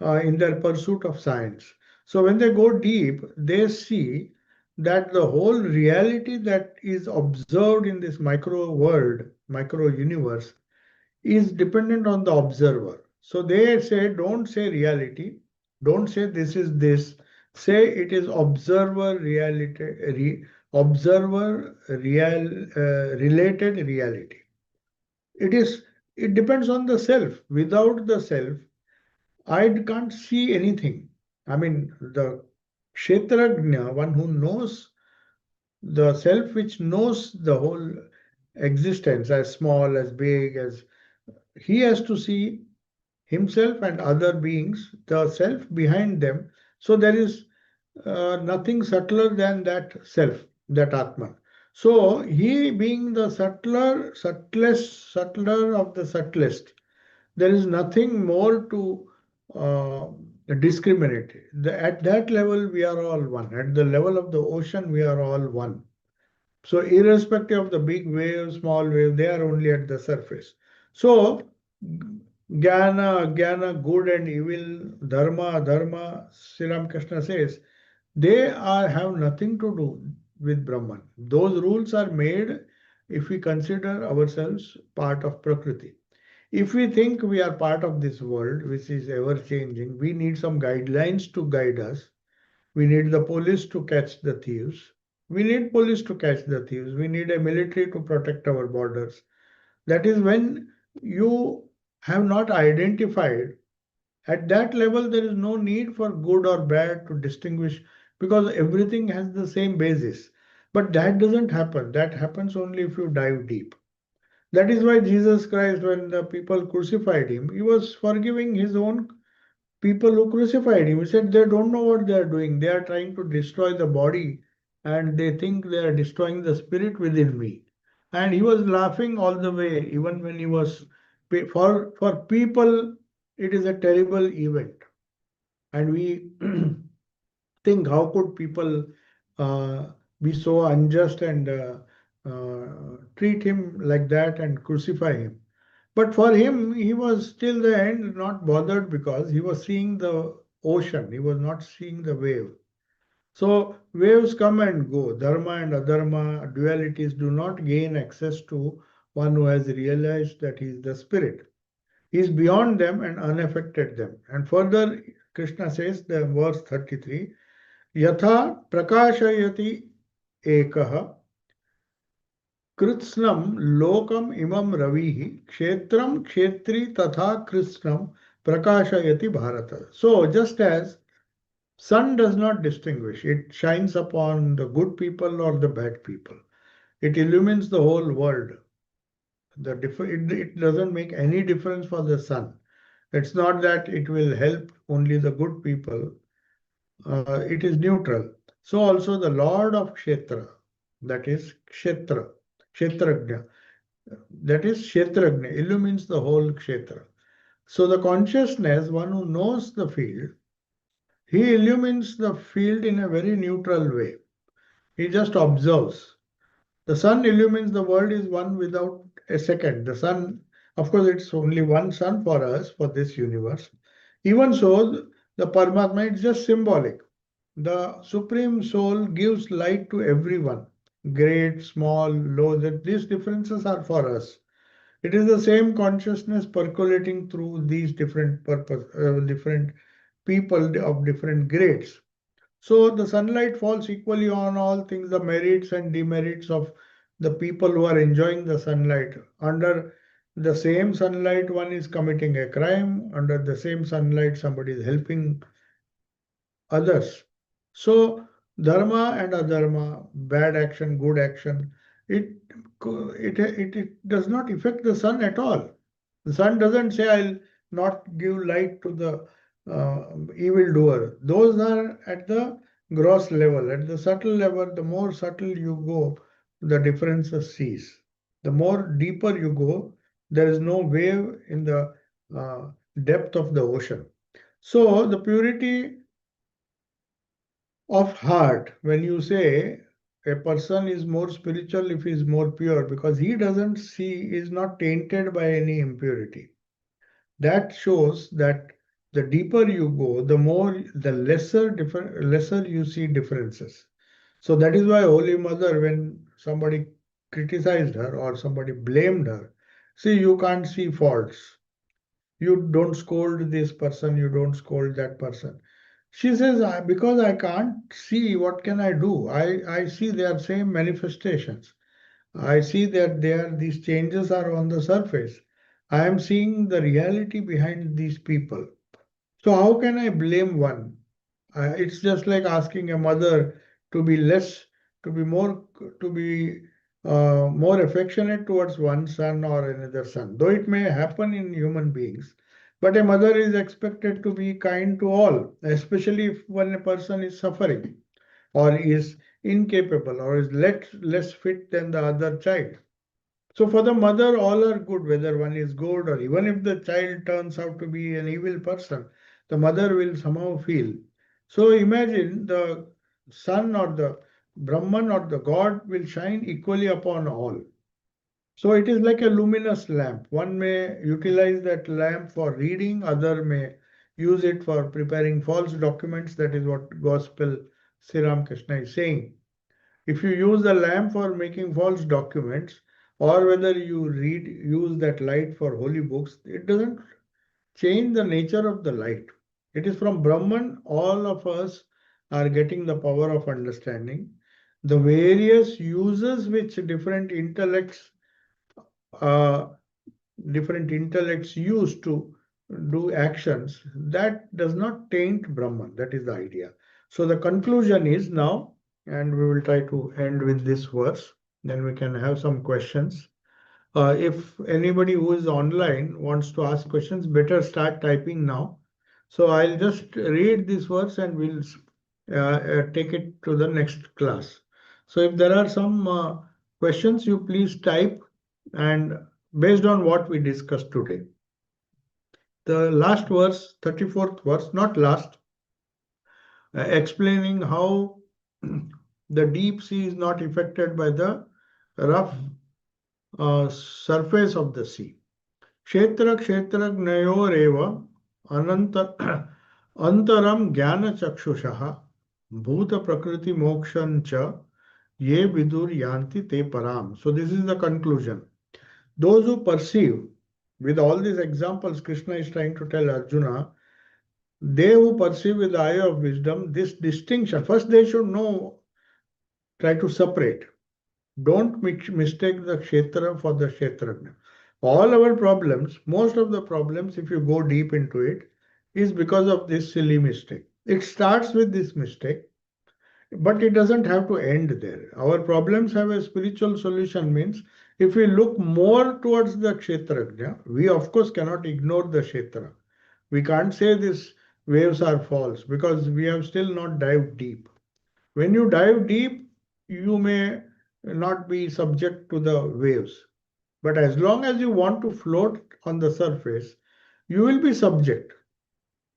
in their pursuit of science. So when they go deep, they see that the whole reality that is observed in this micro world, micro universe, is dependent on the observer. So they say, don't say reality, don't say this is this, say it is observer reality, observer related reality. It is. It depends on the self. Without the self, I can't see anything. I mean, the Kshetrajna, one who knows the self, which knows the whole existence, as small, as big, as he has to see himself and other beings, the self behind them. So there is nothing subtler than that self, that Atman. So he being the subtler of the subtlest, there is nothing more to uh, discriminate. At that level, we are all one. At the level of the ocean, we are all one. So, irrespective of the big wave, small wave, they are only at the surface. So, Jnana, good and evil, Dharma, Sri Ramakrishna says, they have nothing to do with Brahman. Those rules are made if we consider ourselves part of Prakriti. If we think we are part of this world, which is ever changing, we need some guidelines to guide us. We need the police to catch the thieves. We need police to catch the thieves. We need a military to protect our borders. That is when you have not identified. At that level, there is no need for good or bad to distinguish, because everything has the same basis. But that doesn't happen. That happens only if you dive deep. That is why Jesus Christ, when the people crucified him, he was forgiving his own people who crucified him. He said they don't know what they are doing. They are trying to destroy the body and they think they are destroying the spirit within me. And he was laughing all the way, even when he was, for people, it is a terrible event. And we think, how could people uh, be so unjust and treat him like that and crucify him? But for him, he was till the end not bothered, because he was seeing the ocean, he was not seeing the wave. So waves come and go. Dharma and adharma, dualities do not gain access to one who has realized that he is the spirit. He is beyond them and unaffected them. And further, Krishna says, the verse 33, Yatha prakashayati ekah कृत्स्नम लोकम इमं रविः क्षेत्रम क्षेत्री तथा कृत्स्नम prakashayati bharata. So just as sun does not distinguish, it shines upon the good people or the bad people, it illumines the whole world. It doesn't make any difference for the sun. It's not that it will help only the good people. It is neutral. So also the Lord of Kshetra, that is Kshetrajna, that is Kshetrajna, illumines the whole Kshetra. So the consciousness, one who knows the field, he illumines the field in a very neutral way. He just observes. The sun illumines the world is one without a second. The sun, of course, it's only one sun for us, for this universe. Even so, the Paramatma is just symbolic. The Supreme Soul gives light to everyone, great, small, low, that these differences are for us. It is the same consciousness percolating through these different people of different grades. So the sunlight falls equally on all things, the merits and demerits of the people who are enjoying the sunlight. Under the same sunlight, one is committing a crime. Under the same sunlight, somebody is helping others. So dharma and adharma, bad action, good action, it, it does not affect the sun at all. The sun doesn't say, I'll not give light to the evildoer. Those are at the gross level. At the subtle level, the more subtle you go, the differences cease. The more deeper you go, there is no wave in the uh, depth of the ocean. So the purity of heart, when you say a person is more spiritual if he is more pure, because he doesn't see, is not tainted by any impurity. That shows that the deeper you go, the lesser you see differences. So that is why Holy Mother, when somebody criticized her or somebody blamed her, see, you can't see faults. You don't scold this person, you don't scold that person. She says, because I can't see, what can I do? I see their same manifestations. I see that these changes are on the surface. I am seeing the reality behind these people. So how can I blame one? It's just like asking a mother to be less, to be more, to be more affectionate towards one son or another son. Though it may happen in human beings, but a mother is expected to be kind to all, especially if when a person is suffering or is incapable or is less fit than the other child. So for the mother, all are good, whether one is good or even if the child turns out to be an evil person, the mother will somehow feel. So imagine the sun or the Brahman or the God will shine equally upon all. So it is like a luminous lamp. One may utilize that lamp for reading, other may use it for preparing false documents. That is what Gospel Sri Ramakrishna is saying. If you use the lamp for making false documents, or whether you use that light for holy books, it doesn't change the nature of the light. It is from Brahman, all of us are getting the power of understanding. The various uses which uh, different intellects use to do actions, that does not taint Brahman. That is the idea. So the conclusion is now, and we will try to end with this verse, then we can have some questions. If anybody who is online wants to ask questions, better start typing now. So I'll just read this verse and we'll take it to the next class. So if there are some questions, you please type, and based on what we discussed today. The last verse, 34th verse, not last, explaining how the deep sea is not affected by the rough surface of the sea. Kshetra kshetrajnayoreva ananta antaram jnana chakshushaha bhuta prakriti mokshancha ye vidur yanti te param. So this is the conclusion. Those who perceive, with all these examples, Krishna is trying to tell Arjuna, they who perceive with the eye of wisdom this distinction, first they should know, try to separate. Don't mistake the Kshetra for the Kshetrajna. All our problems, most of the problems, if you go deep into it, is because of this silly mistake. It starts with this mistake, but it doesn't have to end there. Our problems have a spiritual solution, means if we look more towards the Kshetrajna, we of course cannot ignore the Kshetra. We can't say these waves are false because we have still not dived deep. When you dive deep, you may not be subject to the waves. But as long as you want to float on the surface, you will be subject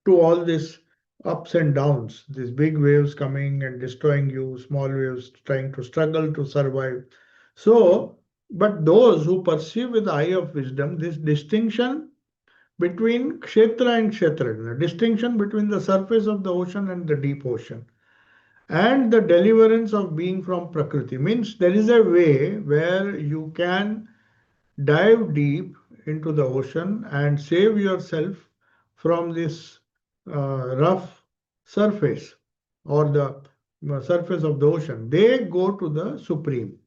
to all these ups and downs, these big waves coming and destroying you, small waves trying to struggle to survive. So, but those who perceive with the eye of wisdom, this distinction between Kshetra and Kshetrajna, distinction between the surface of the ocean and the deep ocean, and the deliverance of being from Prakriti, means there is a way where you can dive deep into the ocean and save yourself from this rough surface or the surface of the ocean. They go to the Supreme.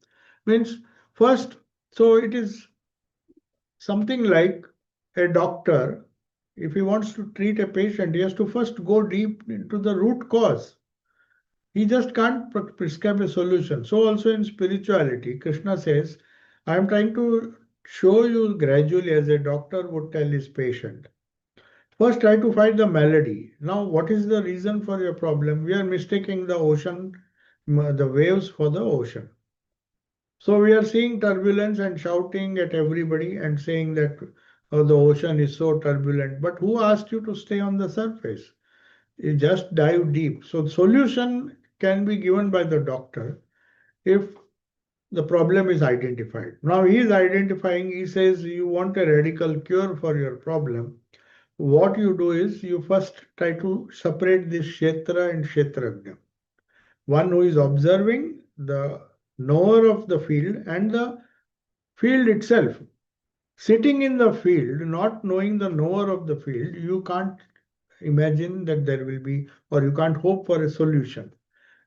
Means first, so it is something like a doctor, if he wants to treat a patient, he has to first go deep into the root cause. He just can't prescribe a solution. So also in spirituality, Krishna says, I am trying to show you gradually, as a doctor would tell his patient. First, try to find the malady. Now, what is the reason for your problem? We are mistaking the ocean, the waves for the ocean. So we are seeing turbulence and shouting at everybody and saying that, oh, the ocean is so turbulent. But who asked you to stay on the surface? You just dive deep. So the solution can be given by the doctor. if the problem is identified. Now he is identifying, he says you want a radical cure for your problem. What you do is you first try to separate this Kshetra and Kshetrajna. One who is observing, the knower of the field, and the field itself. Sitting in the field, not knowing the knower of the field, you can't imagine that there will be, or you can't hope for a solution.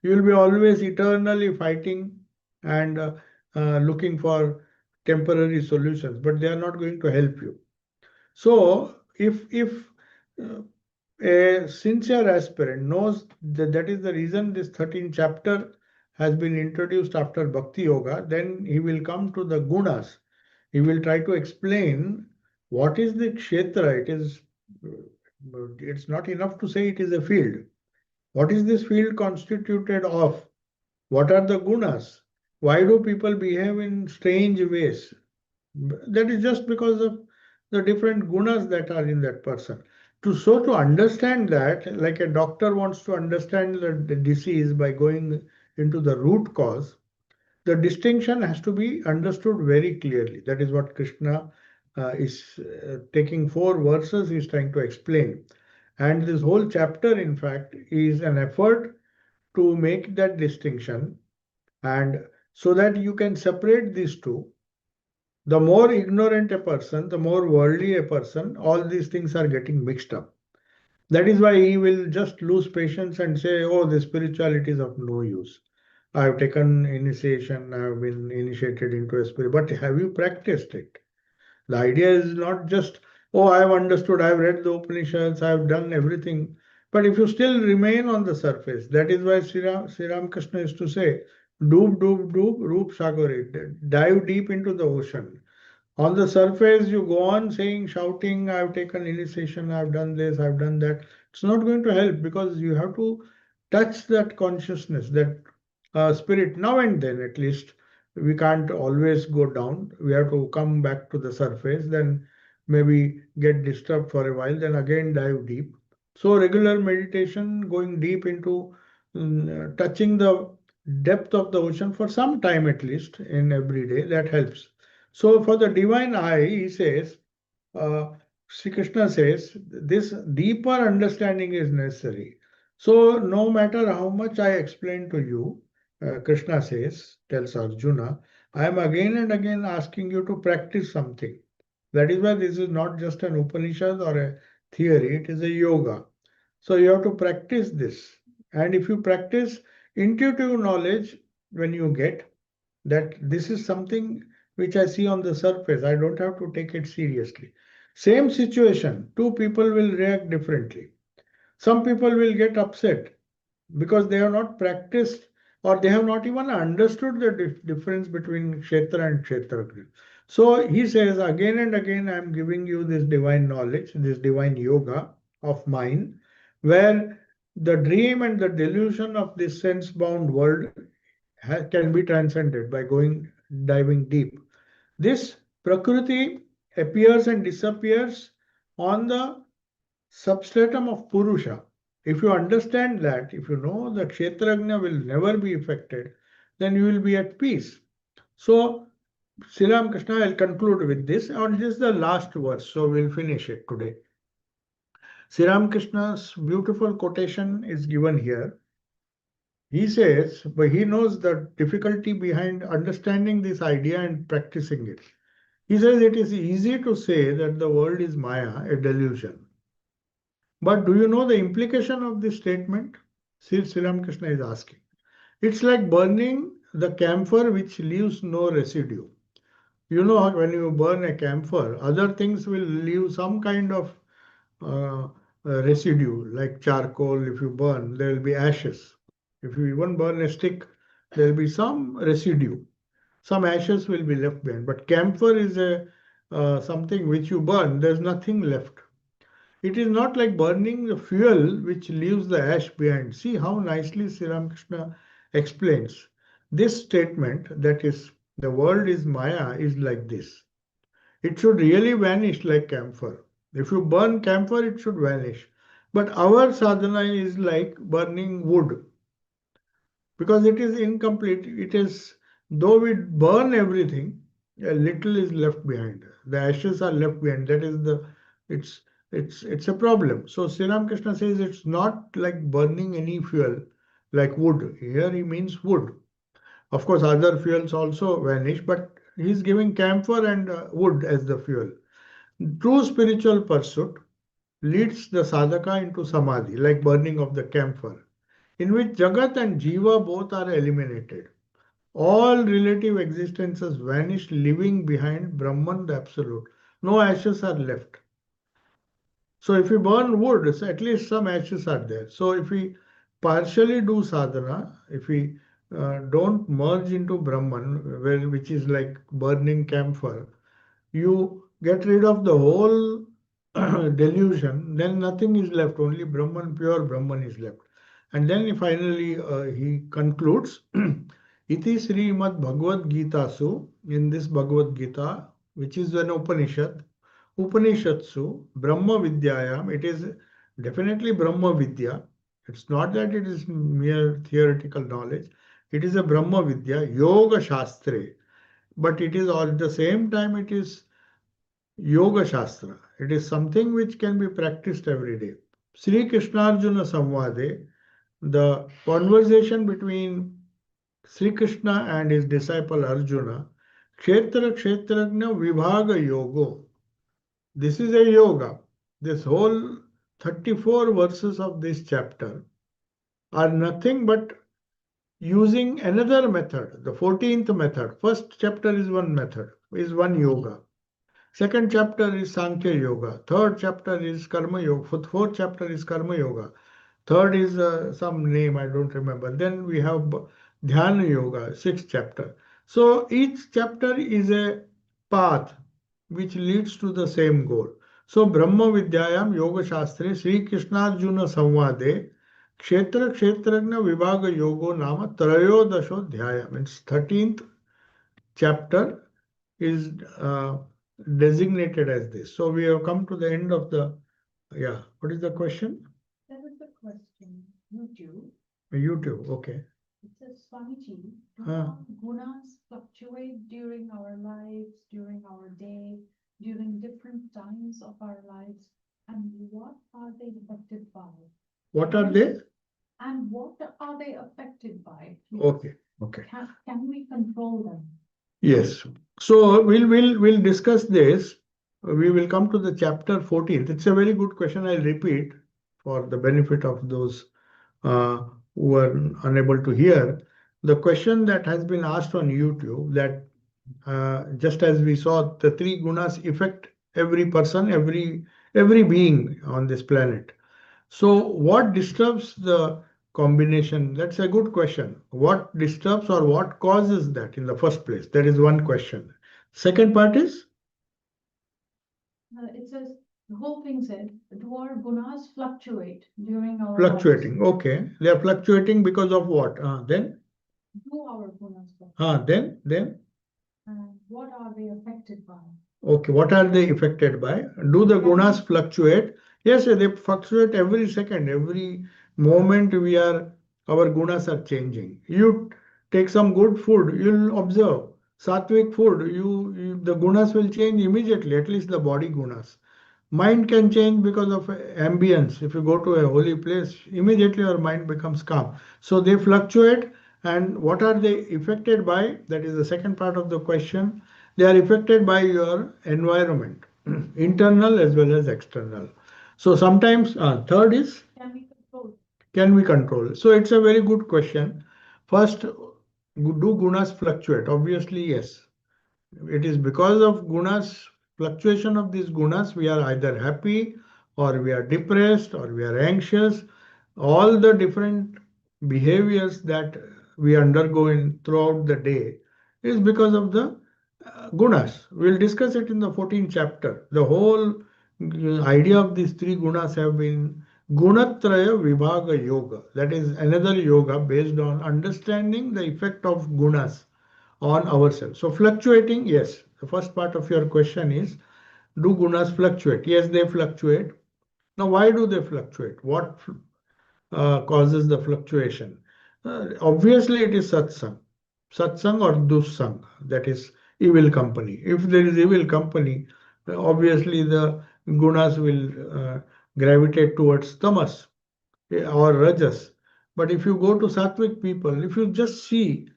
You will be always eternally fighting and looking for temporary solutions, but they are not going to help you. So, if uh, a sincere aspirant knows that that is the reason this 13th chapter has been introduced after Bhakti Yoga, then he will come to the gunas. He will try to explain what is the kshetra. It's not enough to say it is a field. What is this field constituted of? What are the gunas? Why do people behave in strange ways? That is just because of the different gunas that are in that person. To understand that, like a doctor wants to understand the disease by going into the root cause, the distinction has to be understood very clearly. That is what Krishna is taking 4 verses, is trying to explain. And this whole chapter, in fact, is an effort to make that distinction, and so that you can separate these two. The more ignorant a person, the more worldly a person, all these things are getting mixed up. That is why he will just lose patience and say, oh, the spirituality is of no use. I have taken initiation, I have been initiated into a spirit. But have you practiced it? The idea is not just, oh, I have understood, I have read the Upanishads, I have done everything. But if you still remain on the surface, that is why Sri Ramakrishna used to say, doob, doob, doob, roop sagore, dive deep into the ocean. On the surface, you go on saying, shouting, I've taken initiation, I've done this, I've done that. It's not going to help, because you have to touch that consciousness, that spirit, now and then at least. We can't always go down. We have to come back to the surface, then maybe get disturbed for a while, then again dive deep. So, regular meditation, going deep into touching the depth of the ocean for some time at least in every day, that helps. So for the divine eye, he says, uh, Sri Krishna says, this deeper understanding is necessary. So no matter how much I explain to you, Krishna says, tells Arjuna, I am again and again asking you to practice something. That is why this is not just an Upanishad or a theory, it is a yoga. So you have to practice this. And if you practice intuitive knowledge, when you get that this is something which I see on the surface, I don't have to take it seriously. Same situation, two people will react differently. Some people will get upset because they have not practiced, or they have not even understood the difference between Kshetra and Kshetragya. So he says again and again, I am giving you this divine knowledge, this divine yoga of mine, where the dream and the delusion of this sense bound world can be transcended by going diving deep. This Prakriti appears and disappears on the substratum of Purusha. If you understand that, if you know that Kshetrajna will never be affected, then you will be at peace. So, Sri Krishna, I'll conclude with this, and this is the last verse, so we'll finish it today. Sri Krishna's beautiful quotation is given here. He says, but he knows the difficulty behind understanding this idea and practicing it. He says it is easy to say that the world is Maya, a delusion. But do you know the implication of this statement? Sri Krishna is asking. It's like burning the camphor which leaves no residue. You know, when you burn a camphor, other things will leave some kind of uh, residue, like charcoal. If you burn, there will be ashes. If you even burn a stick, there will be some residue. Some ashes will be left behind. But camphor is a something which you burn, there's nothing left. It is not like burning the fuel which leaves the ash behind. See how nicely Sri Ramakrishna explains. This statement, that is, the world is Maya, is like this. It should really vanish like camphor. If you burn camphor, it should vanish. But our sadhana is like burning wood. because it is incomplete. It is, though we burn everything, a little is left behind. The ashes are left behind. That is the, it's it's a problem. So Sri Ramakrishna says it's not like burning any fuel like wood. Here he means wood. Of course, other fuels also vanish, but he's giving camphor and wood as the fuel. True spiritual pursuit leads the sadhaka into samadhi, like burning of the camphor, in which Jagat and Jiva both are eliminated. All relative existences vanish, leaving behind Brahman, the Absolute. No ashes are left. So if we burn wood, so at least some ashes are there. So if we partially do sadhana, if we don't merge into Brahman, which is like burning camphor, you get rid of the whole delusion, then nothing is left, only Brahman, pure Brahman is left. And then finally he concludes, Iti Srimad Bhagavad Gita Su, in this Bhagavad Gita, which is an Upanishad, Upanishatsu, Brahma Vidyayam, it is definitely Brahma Vidya. It's not that it is mere theoretical knowledge. It is a Brahma Vidya, Yoga Shastre. But it is all at the same time, it is Yoga Shastra. It is something which can be practiced every day. Sri Krishna Arjuna Samvade, the conversation between Sri Krishna and his disciple Arjuna, Kshetra Kshetrajna Vibhaga Yogo. This is a yoga. This whole 34 verses of this chapter are nothing but using another method, the 14th method. First chapter is one method, is one yoga. Second chapter is Sankhya Yoga. Third chapter is Karma Yoga. Fourth chapter is Karma Yoga. Third is some name, I don't remember. Then we have Dhyana Yoga, sixth chapter. So each chapter is a path which leads to the same goal. So Brahma Vidyayam Yoga Shastre Sri Krishnarjuna Samvade Kshetra Kshetrajna Vibhaga Yogo Nama Trayodasho Dhyayam. It's 13th chapter is designated as this. So we have come to the end of the, yeah, what is the question? There was a question, YouTube. YouTube, okay. It says, Swamiji, do Huh. our gunas fluctuate during our lives, during our day, during different times of our lives? And what are they affected by? What are they? And what are they affected by? Okay, okay. Can we control them? Yes. So we'll discuss this. We will come to the chapter 14th. It's a very good question. I'll repeat for the benefit of those who are unable to hear. The question that has been asked on YouTube, that just as we saw, the three gunas affect every person, every being on this planet. So what disturbs the combination? That's a good question. What disturbs or what causes that in the first place? That is one question. Second part is? It says, the whole thing said, do our gunas fluctuate during our Fluctuating. lives? Okay. They are fluctuating because of what? Then? Do our gunas fluctuate? Then? And what are they affected by? Okay, what are they affected by? Do the gunas fluctuate? Yes, they fluctuate every second, every moment our gunas are changing. You take some good food, you'll observe. Sattvic food, the gunas will change immediately, at least the body gunas. Mind can change because of ambience. If you go to a holy place, immediately your mind becomes calm. So they fluctuate. And what are they affected by? That is the second part of the question. They are affected by your environment, internal as well as external. So sometimes, third is, Can we control? can we control? So it's a very good question. First, do gunas fluctuate? Obviously, yes. It is because of gunas, fluctuation of these gunas, we are either happy or we are depressed or we are anxious. All the different behaviors that we undergo in throughout the day is because of the gunas. We'll discuss it in the 14th chapter. The whole idea of these three gunas have been Gunatraya Vibhaga Yoga. That is another yoga based on understanding the effect of gunas on ourselves. So fluctuating, yes. The first part of your question is, do gunas fluctuate? Yes, they fluctuate. Now, why do they fluctuate? What causes the fluctuation? Obviously, it is satsang. Satsang or dussang, that is evil company. If there is evil company, obviously the gunas will gravitate towards tamas or rajas. But if you go to sattvic people, if you just see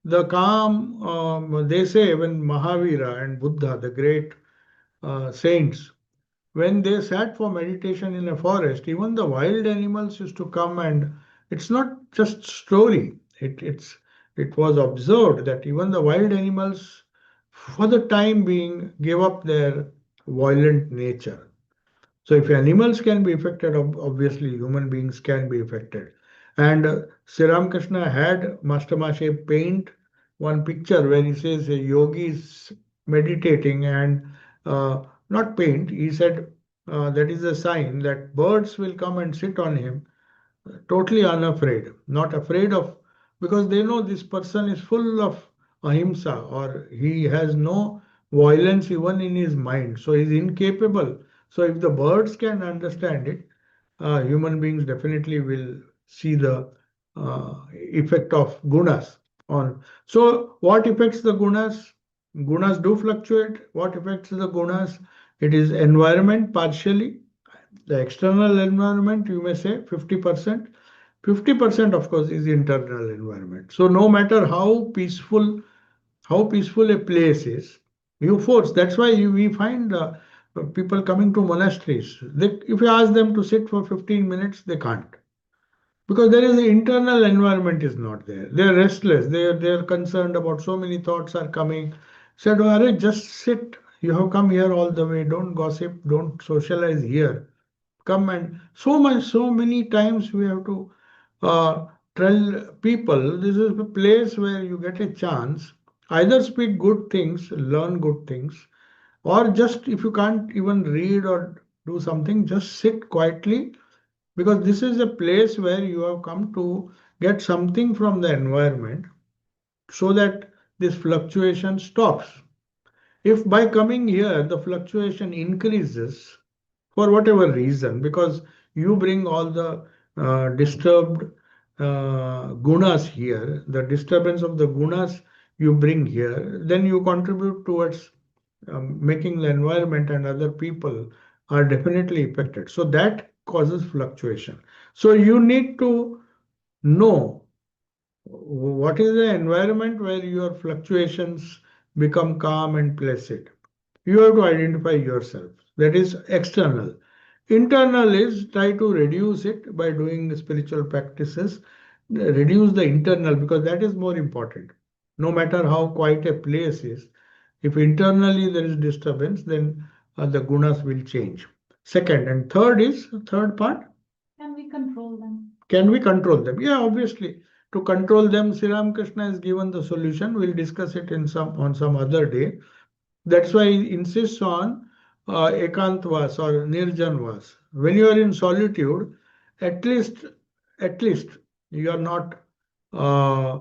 the calm, they say when Mahavira and Buddha, the great saints, when they sat for meditation in a forest, even the wild animals used to come, and it's not just story. It was observed that even the wild animals, for the time being, gave up their violent nature. So if animals can be affected, obviously human beings can be affected. And Sri Ramakrishna had Master Mashe paint one picture where he says a yogi is meditating and not paint, he said that is a sign that birds will come and sit on him totally unafraid, not afraid of, because they know this person is full of ahimsa or he has no violence even in his mind. So he's incapable. So if the birds can understand it, human beings definitely will see the effect of gunas on. So what affects the gunas? Gunas do fluctuate. What affects the gunas? It is environment partially, the external environment, you may say 50%. 50% of course is internal environment. So no matter how peaceful a place is, you force. That's why we find people coming to monasteries. If you ask them to sit for 15 minutes, they can't, because there is the internal environment is not there. They are restless. They are concerned about so many thoughts are coming. Said, oh, Arey, just sit. You have come here all the way. Don't gossip. Don't socialize here. Come, and so many times we have to uh, tell people this is a place where you get a chance, either speak good things, learn good things, or just if you can't even read or do something, just sit quietly, because this is a place where you have come to get something from the environment, so that this fluctuation stops. If by coming here the fluctuation increases for whatever reason, because you bring all the disturbed gunas here, the disturbance of the gunas you bring here, then you contribute towards making the environment and other people are definitely affected. So that causes fluctuation. So you need to know what is the environment where your fluctuations become calm and placid. You have to identify yourself. That is external. Internal is try to reduce it by doing spiritual practices. Reduce the internal, because that is more important. No matter how quiet a place is, if internally there is disturbance, then the gunas will change. Second and third is third part. Can we control them? Can we control them? Yeah, obviously. To control them, Sri Ramakrishna has given the solution. We'll discuss it in some on some other day. That's why he insists on ekantvas or nirjanvas. When you are in solitude, at least, at least you are not uh,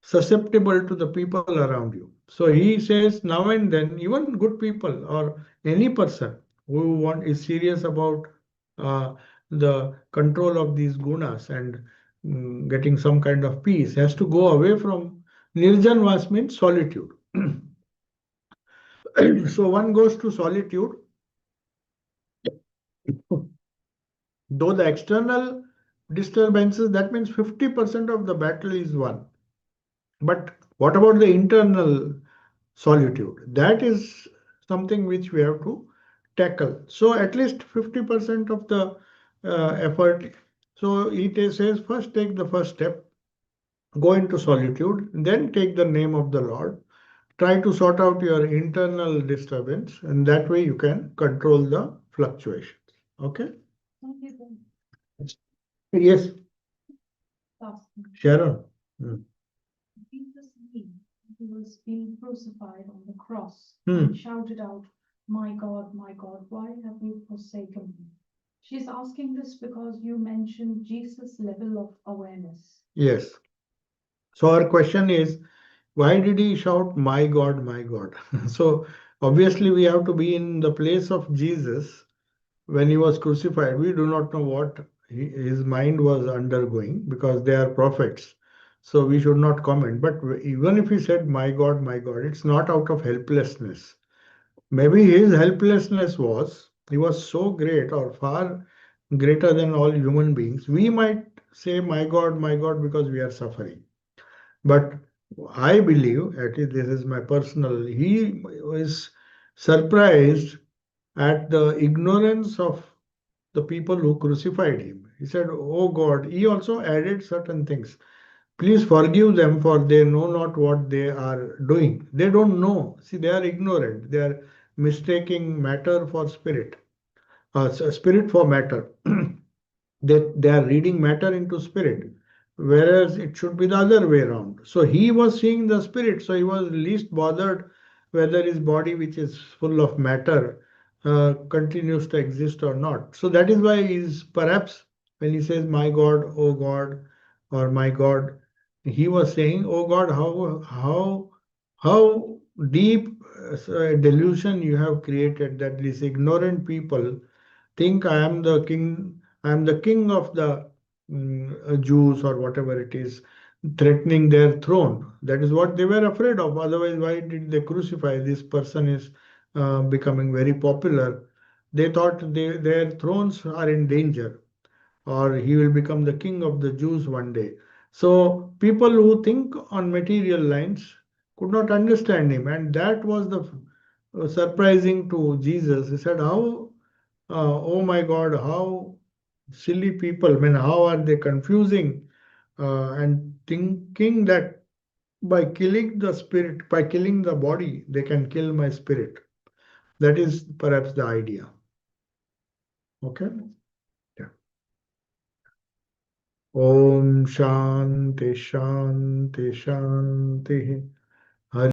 susceptible to the people around you. So he says now and then, even good people or any person who is serious about uh, the control of these gunas and getting some kind of peace has to go away from nirjanvas, means solitude. So one goes to solitude, though the external disturbances, that means 50% of the battle is won. But what about the internal solitude? That is something which we have to tackle. So at least 50% of the effort. So it says first take the first step, go into solitude, then take the name of the Lord, try to sort out your internal disturbance, and that way you can control the fluctuations. Okay? Some people Yes, ask me, Sharon. Hmm. Jesus knew he was being crucified on the cross Hmm. and shouted out, my God, why have you forsaken me? She's asking this because you mentioned Jesus' level of awareness. Yes. So our question is, why did he shout, my God, my God? So obviously we have to be in the place of Jesus when he was crucified. We do not know what his mind was undergoing, because they are prophets. So we should not comment. But even if he said, my God, it's not out of helplessness. Maybe his helplessness was, he was so great or far greater than all human beings. We might say, my God, because we are suffering. But I believe, at least this is my personal, he was surprised at the ignorance of the people who crucified him. He said, oh God, he also added certain things. Please forgive them, for they know not what they are doing. They don't know. See, they are ignorant. They are mistaking matter for spirit, spirit for matter. They are reading matter into spirit, whereas it should be the other way around. So he was seeing the spirit, so he was least bothered whether his body, which is full of matter, continues to exist or not. So that is why he's perhaps when he says, my God, oh God, or my God, he was saying, oh God, how deep delusion you have created, that these ignorant people think I am the king, I am the king of the Jews or whatever it is, threatening their throne. That is what they were afraid of. Otherwise, why did they crucify? This person is becoming very popular. They thought their thrones are in danger, or he will become the king of the Jews one day. So people who think on material lines could not understand him, and that was the surprising to Jesus. He said, "How oh my God, how silly people, I mean, how are they confusing and thinking that by killing the spirit, by killing the body, they can kill my spirit. That is perhaps the idea. Okay? Yeah. Om Shanti Shanti Shanti.